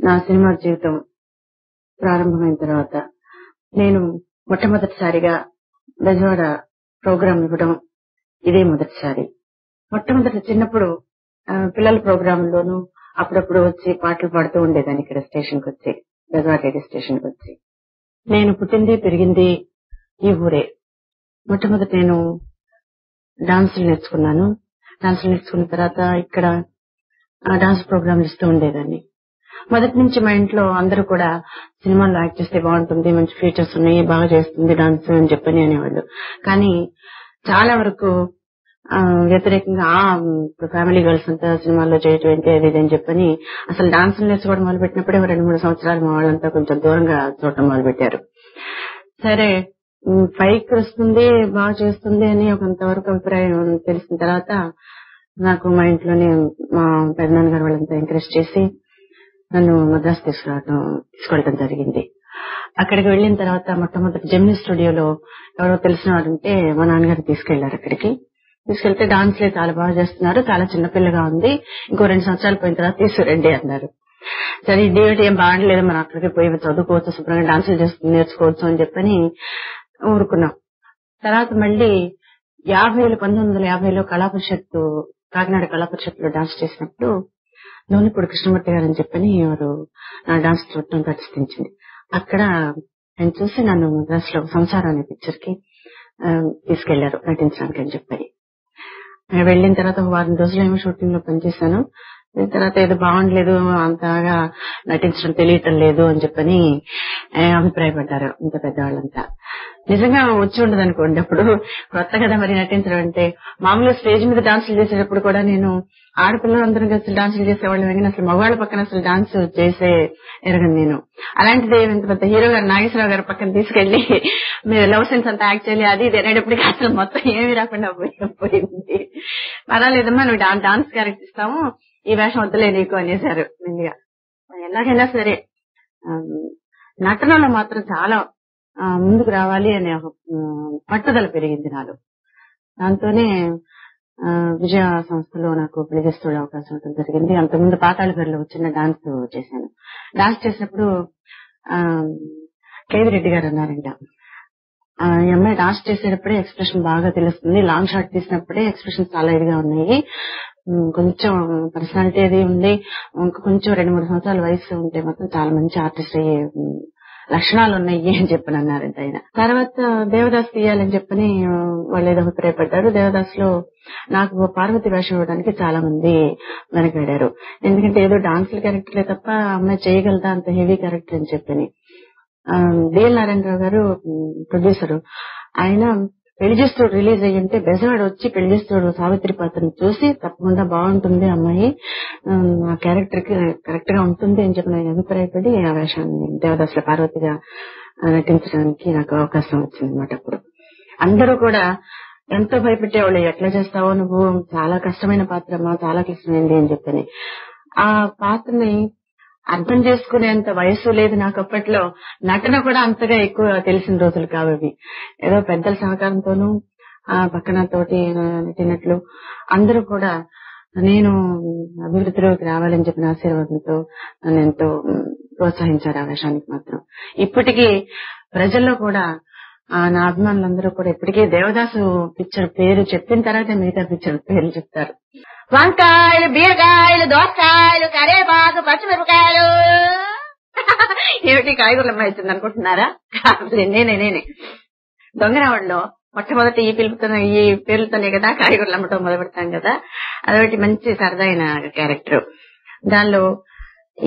నా సినిమా జీవితం ప్రారంభమైన తర్వాత నేను మొట్టమొదటిసారిగా బెజవాడ ప్రోగ్రాం ఇవ్వడం ఇదే మొదటిసారి. మొట్టమొదటి చిన్నప్పుడు పిల్లల ప్రోగ్రాంలోనూ అప్పుడప్పుడు వచ్చి పాటలు పాడుతూ ఉండేదాన్ని ఇక్కడ స్టేషన్ కి వచ్చి, బెజవాడ రేడియో స్టేషన్ కి వచ్చి. నేను పుట్టింది పెరిగింది ఈ ఊరే. మొట్టమొదటి నేను డాన్సులు నేర్చుకున్నాను. డాన్సులు నేర్చుకున్న తర్వాత ఇక్కడ డాన్స్ ప్రోగ్రాంలు ఇస్తూ ఉండేదాన్ని. మొదటి నుంచి మా ఇంట్లో అందరూ కూడా సినిమాల్లో యాక్ట్ చేస్తే బాగుంటుంది, మంచి ఫీచర్స్ ఉన్నాయి, బాగా చేస్తుంది డాన్స్ అని చెప్పని అనేవాళ్ళు. కానీ చాలా వరకు వ్యతిరేకంగా ఫ్యామిలీ గర్ల్స్ అంతా సినిమాల్లో చేయటం ఏంటి అది అని చెప్పని అసలు డాన్స్ నేర్చుకోవడం మొదలు పెట్టినప్పుడే 2-3 సంవత్సరాలు మా వాళ్ళంతా కొంచెం దూరంగా చూడటం మొదలు పెట్టారు. సరే పైకి వస్తుంది, బాగా చేస్తుంది అని కొంతవరకు అభిప్రాయం తెలిసిన తర్వాత నాకు మా ఇంట్లోనే మా పెద్దనాన్న గారు వాళ్ళంతా ఎంకరేజ్ చేసి నన్ను మద్రాసు తీసుకెళ్ళటం జరిగింది. అక్కడికి వెళ్లిన తర్వాత మొట్టమొదటి జెమినీ స్టూడియోలో ఎవరో తెలిసిన వాడు ఉంటే మా నాన్నగారు తీసుకెళ్లారు. అక్కడికి తీసుకెళ్తే డాన్స్లే చాలా బాగా చేస్తున్నారు, చాలా చిన్నపిల్లగా ఉంది, ఇంకో 2 సంవత్సరాలు పోయిన తర్వాత తీసుకురండి అన్నారు. సరే ఇదేమిటి ఏం బాగలేదు, మనం అక్కడికి పోయి చదువుకోవచ్చు, శుభ్రంగా డాన్సులు నేర్చుకోవచ్చు అని చెప్పని ఊరుకున్నాం. తర్వాత మళ్ళీ 1950లో కళాపరిషత్తు, కాకినాడ కళాపరిషత్తులో డాన్స్ చేసినప్పుడు నూనెపూడి కృష్ణమూర్తి గారు అని చెప్పని ఎవరు నా డాన్స్ చూడటం ప్రతిష్ఠించింది. అక్కడ ఆయన చూసి నన్ను మద్రాసులో సంసారం అనే పిక్చర్ కి తీసుకెళ్లారు నటించడానికి అని చెప్పని. వెళ్లిన తర్వాత 1 వారం రోజులు ఏమో షూటింగ్ లో పనిచేశాను. తర్వాత ఏదో బాగుండలేదు, అంతగా నటించడం తెలియటం లేదు అని చెప్పని అభిప్రాయపడ్డారు ఇంత పెద్దవాళ్ళంతా. నిజంగా వచ్చి ఉండదు అనుకోండి, అప్పుడు కొత్త కదా మరి నటించడం అంటే. మామూలుగా స్టేజ్ మీద డాన్సులు చేసేటప్పుడు కూడా నేను ఆడపిల్లలందరం కలిసి డాన్సులు చేసేవాళ్ళం, అసలు మగవాళ్ళ పక్కన అసలు డాన్స్ చేసే ఎరగను నేను. అలాంటిది ఇంత పెద్ద హీరో గారు నాగేశ్వరరావు గారి పక్కన తీసుకెళ్లి మీరు లవ్ సెన్స్ అంతా యాక్ట్ చేయాలి అది ఇది అనేటప్పటికీ అసలు మొత్తం ఏమీ రాకుండా పోయింది. పర్వాలేదమ్మా నువ్వు డాన్స్ క్యారెక్టర్ ఇస్తాము, ఈ వేషం వద్దులే నీకు అనేసారు. ముందుగా ఎలాగైనా సరే నటనలో మాత్రం చాలా ముందుకు రావాలి అనే పట్టుదల పెరిగింది నాలో. దాంతోనే విజయ సంస్థలో నాకు ప్లేజెస్తూ అవకాశం ఉండడం జరిగింది. అంతకుముందు పాతాళ పేరులో చిన్న డాన్స్ చేశాను. డాన్స్ చేసినప్పుడు కేవిరెడ్డి గారు అన్నారంట, ఈ అమ్మాయి డాన్స్ చేసేటప్పుడే ఎక్స్ప్రెషన్ బాగా తెలుస్తుంది, లాంగ్ షాట్ తీసినప్పుడే ఎక్స్ప్రెషన్ చాలా ఇదిగా ఉన్నాయి, కొంచెం పర్సనాలిటీ అది ఉంది, ఇంకా కొంచెం 2-3 సంవత్సరాల వయసు ఉంటే మాత్రం చాలా మంచి ఆర్టిస్ట్ అయ్యే లక్షణాలు ఉన్నాయి అని చెప్పని అన్నారంట ఆయన. తర్వాత దేవదాస్ తీయాలని చెప్పని వాళ్ళు ఏదో అభిప్రాయపడ్డారు. దేవదాస్ లో నాకు పార్వతి వేషం ఇవ్వడానికి చాలా మంది వెనకాడారు. ఎందుకంటే ఏదో డాన్సుల క్యారెక్టర్లే తప్ప అమ్మాయి చేయగలదా అంత హెవీ క్యారెక్టర్ అని చెప్పని. డిఎల్ నారాయణరావు గారు ప్రొడ్యూసర్, ఆయన పెళ్లి చేస్తోడు రిలీజ్ అయ్యింటే బెజవాడ వచ్చి పెళ్లి చేస్తోడు సావిత్రి పాత్రను చూసి తప్పకుండా బాగుంటుంది అమ్మాయి, ఆ క్యారెక్టర్ కి కరెక్ట్ గా ఉంటుంది అని చెప్పి నేను అభిప్రాయపడి ఆ వేషాన్ని దేవదాసుల పార్వతిగా నటించడానికి నాకు అవకాశం వచ్చింది అనమాట. అప్పుడు అందరూ కూడా ఎంతో భయపెట్టేవాళ్ళు, ఎట్లా చేస్తావో నువ్వు, చాలా కష్టమైన పాత్ర అమ్మా, చాలా కష్టమైంది అని చెప్పని. ఆ పాత్రని అర్థం చేసుకునేంత వయసు లేదు నాకు అప్పట్లో. నటన కూడా అంతగా ఎక్కువ తెలిసిన రోజులు కావవి. ఏదో పెద్దల సహకారంతోనూ పక్కన తోటి నటినట్లు అందరూ కూడా నేను అభివృద్ధిలోకి రావాలని చెప్పిన ఆశీర్వాదంతో నన్ను ఎంతో ప్రోత్సహించారు ఆ వేషానికి మాత్రం. ఇప్పటికీ ప్రజల్లో కూడా నా అభిమానులందరూ కూడా ఇప్పటికీ దేవదాసు పిక్చర్ పేరు చెప్పిన తర్వాత మిగతా పిక్చర్ పేర్లు చెప్తారు. వంకాయలు, బీరకాయలు, దోసకాయలు, కరేపాకు, పచ్చిమిరపకాయలు. ఏమిటి కాయగూరలు అమ్మాయి వచ్చింది అనుకుంటున్నారా? నేనే దొంగరావుల్లో మొట్టమొదటి ఈ పేర్లతోనే కదా కాయగూరలు అమ్మటం మొదలు పెడతాం కదా. అదొకటి మంచి సరదైన క్యారెక్టర్. దానిలో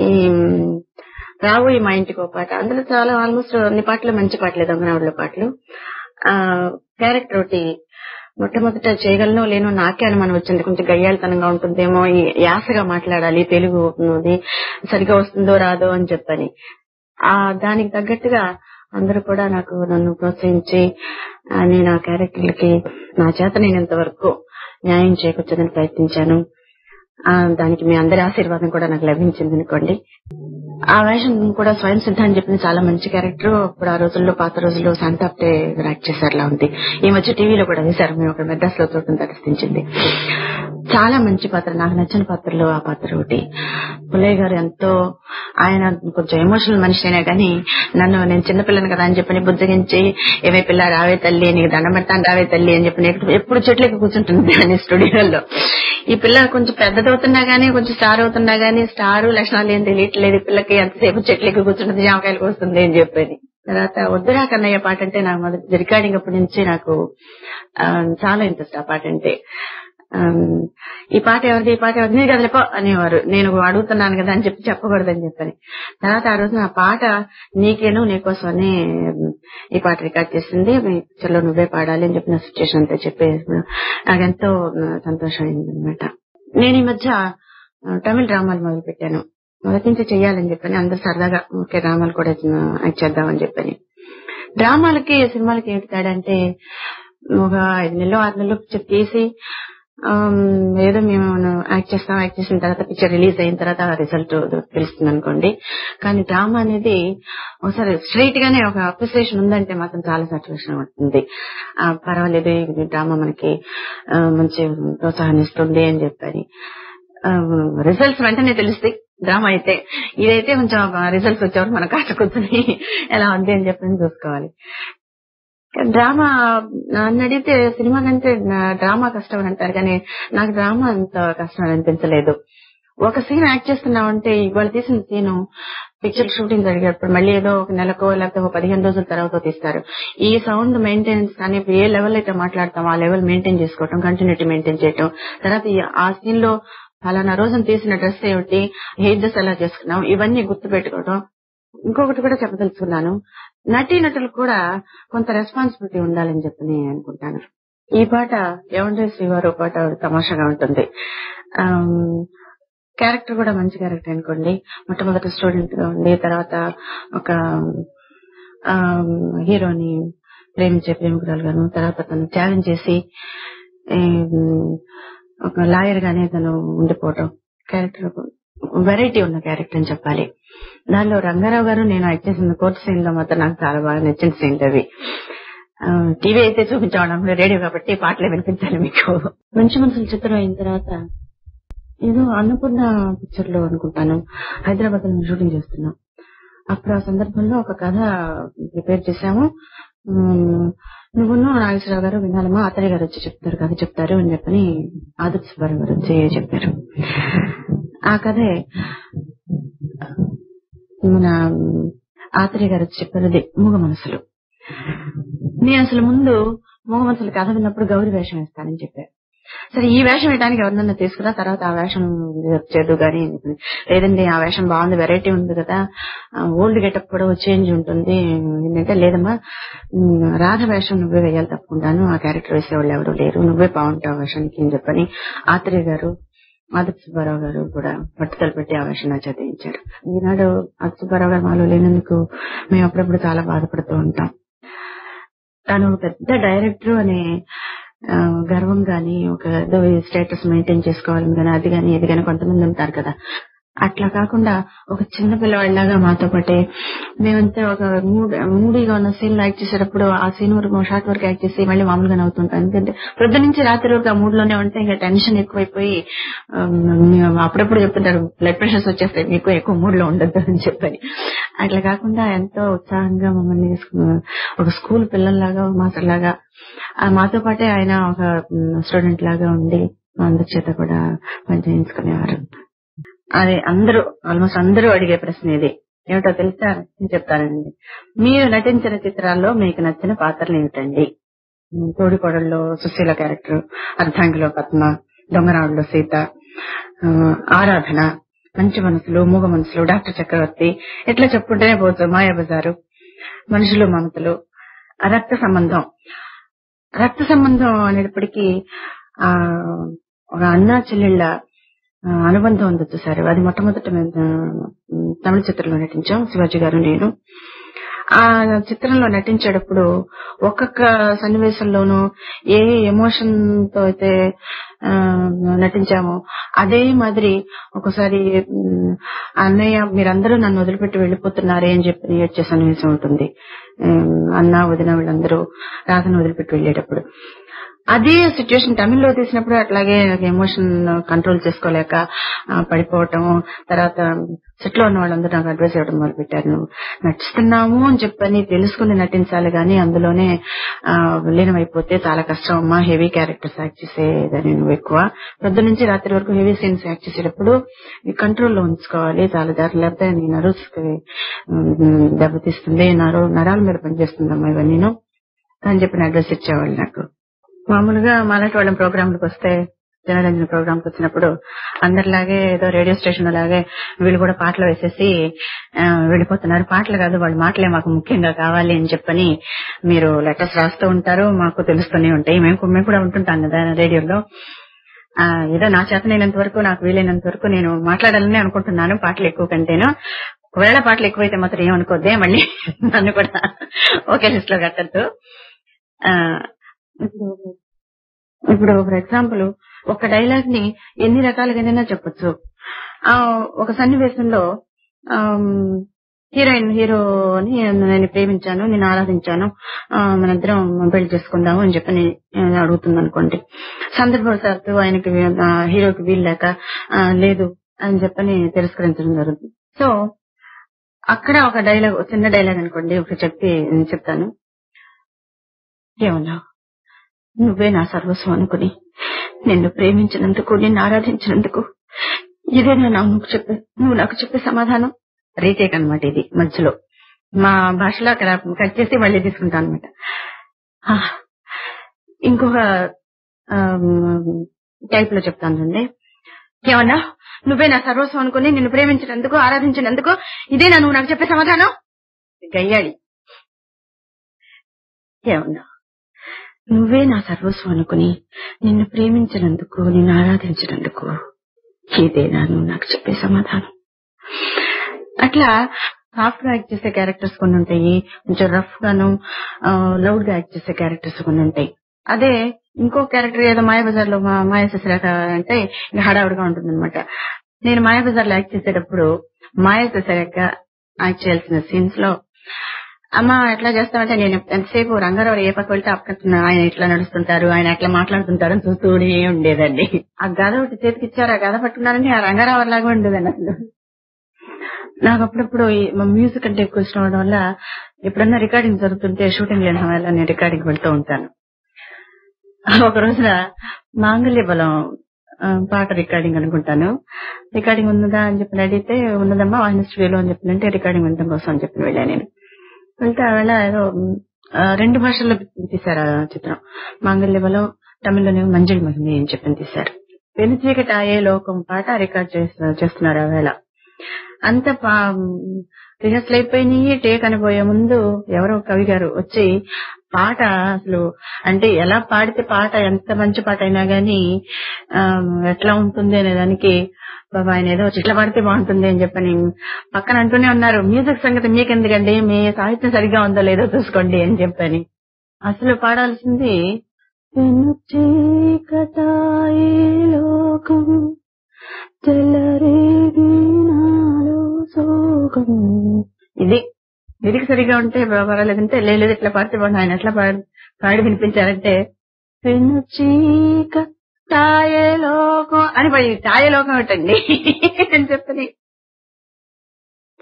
ఈ రావు ఈ మా ఇంటికి ఒక పాట, అందులో చాలా ఆల్మోస్ట్ అన్ని పాటలు మంచి పాటలే, దొంగరావుల్లో పాటలు. క్యారెక్టర్ ఒకటి మొట్టమొదట చేయగలను లేనో నాకే అనుమానం వచ్చింది, కొంచెం గయ్యాళతనంగా ఉంటుందేమో, ఈ యాసగా మాట్లాడాలి, తెలుగు సరిగా వస్తుందో రాదో అని చెప్పని. దానికి తగ్గట్టుగా అందరూ కూడా నన్ను ప్రోత్సహించి నేను ఆ క్యారెక్టర్లకి నా చేత నేనంత వరకు న్యాయం చేకూర్చదని ప్రయత్నించాను. దానికి మీ అందరి ఆశీర్వాదం కూడా నాకు లభించింది అనుకోండి. ఆ వేషం కూడా స్వయం సిద్ధ అని చెప్పిన చాలా మంచి క్యారెక్టర్. అప్పుడు ఆ రోజుల్లో పాత రోజుల్లో శాంతాప్టే యాక్ట్ చేశారులా ఉంది. ఈ మధ్య టీవీలో కూడా వేశారు, మేము అక్కడ మెడ్రాస్ లో చూడటం ప్రదర్శించింది. చాలా మంచి పాత్ర, నాకు నచ్చిన పాత్రలో ఆ పాత్ర ఒకటి. పుల్లయ్య గారు ఎంతో, ఆయన కొంచెం ఎమోషనల్ మనిషి అయినా కానీ నేను చిన్నపిల్లని కదా అని చెప్పని బుజ్జగించి, ఏమే పిల్ల రావే తల్లి, నీకు దండం పెడతాను రావే తల్లి అని చెప్పి ఎప్పుడు చెట్లకి కూర్చుంటుంది అని స్టూడియోలో. ఈ పిల్ల కొంచెం పెద్దదవుతున్నా గానీ, కొంచెం స్టార్ అవుతున్నా గానీ, స్టార్ లక్షణాలు ఏం తెలియట్లేదు, పిల్లకి ఎంతసేపు చెట్లకి కూర్చుంటుంది, జామకాయలకు వస్తుంది అని చెప్పని. తర్వాత వద్దురా కన్నయ్య పాట అంటే నాకు మొదటి రికార్డింగ్ అప్పటి నుంచి నాకు చాలా ఇంట్రెస్ట్ ఆ పాట అంటే. ఈ పాట ఎవరిది, ఈ పాట ఎవరిది, నీ కదలేపో అనేవారు. నేను అడుగుతున్నాను కదా అని చెప్పి చెప్పకూడదని చెప్పని. తర్వాత ఆ రోజున ఆ పాట నీకేను నీకోసం అని ఈ పాట రికార్డ్ చేసింది, మీ పిక్చర్లో నువ్వే పాడాలి అని చెప్పిన సిచ్యువేషన్ అంతా చెప్పేసి నాకెంతో సంతోషం అయింది అనమాట. నేను ఈ మధ్య తమిళ డ్రామాలు మొదలు పెట్టాను. మొదటి నుంచి చెయ్యాలని చెప్పని అందరూ సరదాగా ఓకే డ్రామాలు కూడా యాక్ట్ చేద్దామని చెప్పని. డ్రామాలకి సినిమాలకి ఏంటి తేడా అంటే, ఒక 5 నెలలు 6 నెలలు పిక్చర్ తీసి ఏదో మేము యాక్ట్ చేస్తాం, యాక్ట్ చేసిన తర్వాత పిక్చర్ రిలీజ్ అయిన తర్వాత రిజల్ట్ తెలుస్తుంది అనుకోండి. కానీ డ్రామా అనేది ఒకసారి స్ట్రైట్ గానే ఒక అప్రిసియేషన్ ఉందంటే మాత్రం చాలా సాటిస్ఫాక్షన్ ఉంటుంది. పర్వాలేదు ఈ డ్రామా మనకి మంచి ప్రోత్సాహాన్ని ఇస్తుంది అని చెప్పని. రిజల్ట్స్ వెంటనే తెలుస్తాయి డ్రామా అయితే. ఇదైతే కొంచెం రిజల్ట్స్ వచ్చేవారు మన కాస్త కూర్చొని ఎలా ఉంది అని చెప్పని చూసుకోవాలి. డ్రామా నన్ను అడిగితే సినిమా కంటే డ్రామా కష్టం అని అంటారు, కానీ నాకు డ్రామా అంత కష్టం అనిపించలేదు. ఒక సీన్ యాక్ట్ చేస్తున్నామంటే ఇవాళ తీసిన సీను పిక్చర్ షూటింగ్ జరిగేటప్పుడు మళ్ళీ ఏదో ఒక నెలకో లేకపోతే 15 రోజుల తర్వాత తీస్తారు. ఈ సౌండ్ మెయింటెనెన్స్ కానీ ఏ లెవెల్ అయితే మాట్లాడతాం ఆ లెవెల్ మెయింటైన్ చేసుకోవటం, కంటిన్యూటీ మెయింటైన్ చేయటం, తర్వాత ఆ సీన్ లో ఫలానా రోజున తీసిన డ్రెస్ ఏమిటి, హెయిర్ డ్రెస్ ఎలా చేసుకున్నాం, ఇవన్నీ గుర్తు పెట్టుకోవడం. ఇంకొకటి కూడా చెప్పదలుచుకున్నాను, నటీనటులు కూడా కొంత రెస్పాన్సిబిలిటీ ఉండాలని చెప్పి నేను అనుకుంటాను. ఈ పాట ఏమంటే శ్రీవారు పాట తమాషాగా ఉంటుంది. క్యారెక్టర్ కూడా మంచి క్యారెక్టర్ అనుకోండి. మొట్టమొదటి స్టూడెంట్ గా ఉండి తర్వాత ఒక హీరోని ప్రేమించే ప్రేమికురాలుగాను, తర్వాత తను ఛాలెంజ్ చేసి ఒక లాయర్ గానే తను ఉండిపోవటం, క్యారెక్టర్ వెరైటీ ఉన్న క్యారెక్టర్ అని చెప్పాలి. దానిలో రంగారావు గారు నేను యాక్ట్ చేసిన కోర్టు సీన్ లో మాత్రం నాకు చాలా బాగా నచ్చిన సీన్లు అవి. టీవీ అయితే చూపించడం, రేడియో కాబట్టి పాటలే వినిపించాలి మీకు. మంచి మనుషుల చిత్రం అయిన తర్వాత ఏదో అన్నపూర్ణ పిక్చర్ లో అనుకుంటాను హైదరాబాద్ లో షూటింగ్ చేస్తున్నాం. అప్పుడు ఆ సందర్భంలో ఒక కథ ప్రిపేర్ చేశాము. నువ్వును నాగేశ్వరరావు గారు వినాలమ్మా, ఆత్రేయ గారు వచ్చి చెప్తారు, కథ చెప్తారు అని చెప్పని ఆదర్శ సుబ్బారావు గారు వచ్చి చెప్పారు. ఆ కథే మన ఆత్రేయ గారు వచ్చి చెప్పారు, మూగ మనసులు. నేను అసలు ముందు మూగ మనసులు కథ విన్నప్పుడు గౌరీ వేషం వేస్తానని చెప్పారు. సరే ఈ వేషం వేయడానికి ఎవరినన్నా తీసుకురా, తర్వాత ఆ వేషం వచ్చేదు గానీ, లేదండి ఆ వేషం బాగుంది, వెరైటీ ఉంది కదా, ఓల్డ్ గెటప్ కూడా చేంజ్ ఉంటుంది ఏంటంటే, లేదమ్మా రాధ వేషం నువ్వే వేయాలి తప్పకుండాను, ఆ క్యారెక్టర్ వేసేవాళ్ళు ఎవరు లేరు, నువ్వే బాగుంటావు ఆ వేషానికి అని చెప్పని ఆత్రేయ గారు ఆదర్శ సుబ్బారావు గారు కూడా పట్టుదల పెట్టి ఆ వేషం చదివించారు. ఈనాడు ఆదర్శ సుబ్బారావు గారు మాలో లేనందుకు మేము అప్పుడప్పుడు చాలా బాధపడుతూ ఉంటాం. తను పెద్ద డైరెక్టర్ అనే గర్వం గాని, ఒక స్టేటస్ మెయింటైన్ చేసుకోవాలని గానీ, అది గాని ఇది గాని కొంతమంది ఉంటారు కదా, అట్లా కాకుండా ఒక చిన్న పిల్లవాళ్ళలాగా మాతో పాటే మేమంతా ఒక మూడీగా ఉన్న సీన్ యాక్ట్ చేసేటప్పుడు ఆ సీన్ వరకు షార్ట్ వరకు యాక్ట్ చేసి మళ్ళీ మామూలుగా నవ్వుతుంటాం. ఎందుకంటే పొద్దు నుంచి రాత్రి వరకు ఆ మూడ్ లోనే ఉంటే ఇంకా టెన్షన్ ఎక్కువైపోయి అప్పుడప్పుడు చెప్తుంటారు బ్లడ్ ప్రెషర్స్ వచ్చేస్తాయి, మీకు ఎక్కువ మూడ్ లో ఉండద్దు అని చెప్పని. అట్లా కాకుండా ఎంతో ఉత్సాహంగా మమ్మల్ని ఒక స్కూల్ పిల్లల్లాగా మాస్టర్ లాగా మాతో పాటే ఆయన ఒక స్టూడెంట్ లాగా ఉండి అందరి చేత కూడా పని చేయించుకునేవారు. అదే ఆల్మోస్ట్ అందరూ అడిగే ప్రశ్న ఇది. ఏమిటో తెలుసా? నేను చెప్తానండి. మీరు నటించిన చిత్రాల్లో మీకు నచ్చిన పాత్రలు ఏమిటండి? తోడికోడల్లో సుశీల క్యారెక్టర్, అర్ధాంగిలో పద్మ, దొంగరావుల్లో సీత, ఆరాధన, మంచి మనసులు, మూగ మనసులు, డాక్టర్ చక్రవర్తి, ఇట్లా చెప్పుకుంటేనే పోవచ్చు, మాయాబజారు, మనుషులు మమతలు, రక్త సంబంధం. రక్త సంబంధం అనేటప్పటికీ ఒక అన్నా చెల్లెళ్ళ అనుబంధం ఉంది చూసారు, అది మొట్టమొదటి తమిళ చిత్రంలో నటించాం శివాజీ గారు నేను. ఆ చిత్రంలో నటించేటప్పుడు ఒక్కొక్క సన్నివేశంలోనూ ఏ ఎమోషన్ తో అయితే నటించామో అదే మాదిరి ఒకసారి అన్నయ్య మీరందరూ నన్ను వదిలిపెట్టి వెళ్లిపోతున్నారే అని చెప్పి ఏడ్చే సన్నివేశం ఉంటుంది. అన్న వదిన వీళ్ళందరూ రాధను వదిలిపెట్టి వెళ్లేటప్పుడు అదే సిచ్యువేషన్ తమిళ్లో తీసినప్పుడు అట్లాగే ఎమోషన్ కంట్రోల్ చేసుకోలేక పడిపోవటం. తర్వాత సెట్ లో ఉన్న వాళ్ళందరూ నాకు అడ్వైస్ ఇవ్వడం మొదలు పెట్టారు. నువ్వు నటిస్తున్నాము అని చెప్పని తెలుసుకుని నటించాలి గానీ అందులోనే లీనమైపోతే చాలా కష్టం అమ్మా. హెవీ క్యారెక్టర్స్ యాక్ట్ చేసేదని నువ్వు ఎక్కువ పొద్దు నుంచి రాత్రి వరకు హెవీ సీన్స్ యాక్ట్ చేసేటప్పుడు కంట్రోల్లో ఉంచుకోవాలి చాలా జాగ్రత్త, లేకపోతే నీ నర్వ్స్ దెబ్బతీస్తుంది, నరాల మీద పనిచేస్తుందమ్మా ఇవన్నీ అని చెప్పిన అడ్వైస్ ఇచ్చేవాళ్ళు నాకు. మామూలుగా మాలాంటి వాళ్ళ ప్రోగ్రాంలకు వస్తే జనరంజన ప్రోగ్రామ్ కి వచ్చినప్పుడు అందరిలాగే ఏదో రేడియో స్టేషన్ లాగే వీళ్ళు కూడా పాటలు వేసేసి వెళ్ళిపోతున్నారు. పాటలు కాదు, వాళ్ళ మాటలే మాకు ముఖ్యంగా కావాలి అని చెప్పని మీరు లెటర్స్ రాస్తూ ఉంటారు, మాకు తెలుస్తూనే ఉంటాయి. మేము కూడా ఉంటుంటాం కదా రేడియోలో. ఏదో నా చేతనైనంత వరకు, నాకు వీలైనంత వరకు నేను మాట్లాడాలని అనుకుంటున్నాను పాటలు ఎక్కువ కంటేను. ఒకవేళ పాటలు ఎక్కువైతే మాత్రం ఏమనుకోద్దే, మళ్ళీ నన్ను కూడా ఒకే లిస్ట్ లో కట్టద్దు. ఇప్పుడు ఫర్ ఎగ్జాంపుల్ ఒక డైలాగ్ ని ఎన్ని రకాలుగానైనా చెప్పొచ్చు. ఒక సన్నివేశంలో హీరోని నేను ప్రేమించాను, నేను ఆరాధించాను, మనిద్దరం పెళ్లి చేసుకుందాము అని చెప్పి అడుగుతుంది అనుకోండి. సందర్భవశాత్తు ఆయనకి హీరోకి వీలు లేక లేదు అని చెప్పని తిరస్కరించడం జరుగుతుంది. సో అక్కడ ఒక డైలాగ్, చిన్న డైలాగ్ అనుకోండి, ఒకటి చెప్తాను. ఏమన్నా, నువ్వే నా సర్వస్వం అనుకుని నిన్ను ప్రేమించినందుకు, నిన్ను ఆరాధించినందుకు ఇదేనా నువ్వు నాకు చెప్పే సమాధానం? రీటేక్ అనమాట ఇది. మధ్యలో మా భాషలో అక్కడ కట్ చేసి మళ్ళీ తీసుకుంటాను అనమాట. ఇంకొక టైప్ లో చెప్తానండి. ఏమన్నా, నువ్వే నా సర్వస్వం అనుకుని నిన్ను ప్రేమించినందుకు, ఆరాధించినందుకు ఇదేనా నువ్వు నాకు చెప్పే సమాధానం? గయ్యాళి. ఏమన్నా, నువ్వే నా సర్వస్వం అనుకుని నిన్ను ప్రేమించినందుకు, నిన్ను ఆరాధించినందుకు ఇదేనా నువ్వు నాకు చెప్పే సమాధానం? అట్లా సాఫ్ట్ గా యాక్ట్ చేసే క్యారెక్టర్స్ కొన్ని ఉంటాయి, కొంచెం రఫ్ గాను లౌడ్ గా యాక్ట్ చేసే క్యారెక్టర్స్ కొన్ని ఉంటాయి. అదే ఇంకో క్యారెక్టర్ ఏదో మాయాబజార్ లో మాయాశశిరేఖ అంటే ఇంకా హడావుడిగా ఉంటుంది అనమాట. నేను మాయాబజార్ లో యాక్ట్ చేసేటప్పుడు మాయాశశిరేఖ యాక్ట్ చేయాల్సిన సీన్స్ లో అమ్మ ఎట్లా చేస్తామంటే నేను ఎంతసేపు రంగారావు ఏ పక్క వెళ్తే అక్కడ ఆయన ఇట్లా నడుస్తుంటారు, ఆయన ఎట్లా మాట్లాడుతుంటారు అని చూస్తూనే ఉండేదండి. ఆ గద ఒకటి చేతికి ఇచ్చారు, ఆ గద పట్టుకున్నారంటే ఆ రంగారావు లాగా ఉండేదండి. అసలు నాకు అప్పుడప్పుడు మ్యూజిక్ అంటే ఎక్కువ ఇష్టం అవడం వల్ల ఎప్పుడన్నా రికార్డింగ్ జరుగుతుంటే, షూటింగ్ లేని సమయంలో నేను రికార్డింగ్ వెళ్తూ ఉంటాను. ఒక రోజున మాంగళ్య బలం పాట రికార్డింగ్ అనుకుంటాను. రికార్డింగ్ ఉన్నదా అని చెప్పి అడిగితే ఉన్నదమ్మా వాహిని స్టూడియోలో అని చెప్పిందంటే రికార్డింగ్ వినడం కోసం అని చెప్పి వెళ్ళాను. నేను వెళ్తే ఆవేళ ఏదో 2 భాషల్లో తీశారు ఆ చిత్రం. మాంగళ్య బలం తమిళ్లోనే మంజుళ మహిమి అని చెప్పి తీశారు. వెను చీకటి ఆయే లోకం పాట రికార్డ్ చేస్తున్నారు ఆవేళ. అంత రిహర్సల్ అయిపోయినాయి. టేక్ అనిపోయే ముందు ఎవరో కవి గారు వచ్చి పాట అసలు అంటే ఎలా పాడితే పాట ఎంత మంచి పాట అయినా గానీ ఎట్లా ఉంటుంది అనే దానికి బాబా ఆయన ఏదో ఇట్లా పాడితే బాగుంటుంది అని చెప్పని పక్కన అంటూనే ఉన్నారు. మ్యూజిక్ సంగతి మీకెందుకండి, మీ సాహిత్యం సరిగా ఉందో లేదో చూసుకోండి అని చెప్పని. అసలు పాడాల్సింది ఇది. లిరిక్ సరిగా ఉంటే పర్వాలేదంటే లేదు ఇట్లా పాడితే బాగుంది, ఆయన ఎట్లా పాడి వినిపించారంటే తాయేలోకం అని పడి తాయేలోకం ఏంటండి అని చెప్పని.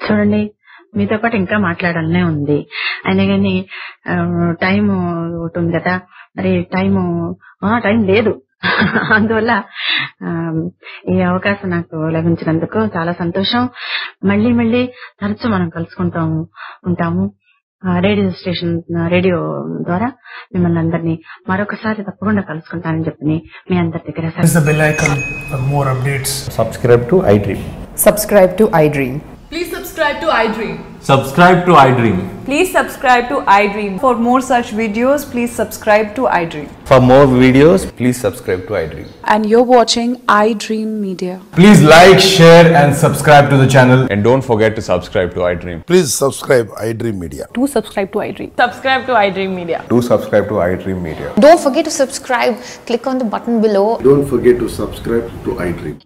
చూడండి, మీతో పాటు ఇంకా మాట్లాడాలనే ఉంది, అయినా కానీ టైం ఒకటి ఉంది కదా, మరి టైం లేదు. అందువల్ల ఈ అవకాశం నాకు లభించినందుకు చాలా సంతోషం. మళ్ళీ తరచూ మనం ఉంటాము రేడియో ద్వారా. మిమ్మల్ని అందరినీ మరొకసారి తప్పకుండా కలుసుకుంటానని చెప్పి మీ అందరి దగ్గర subscribe to iDream. Subscribe to iDream. Please subscribe to iDream. Subscribe to iDream. Please subscribe to iDream. For more such videos, please subscribe to iDream. For more videos, please subscribe to iDream. And you're watching iDream Media. Please like, share and subscribe to the channel. And don't forget to subscribe to iDream. Please subscribe iDream Media. Do subscribe to iDream. Subscribe to iDream Media. Do subscribe to iDream Media. Don't forget to subscribe. Click on the button below. Don't forget to subscribe to iDream.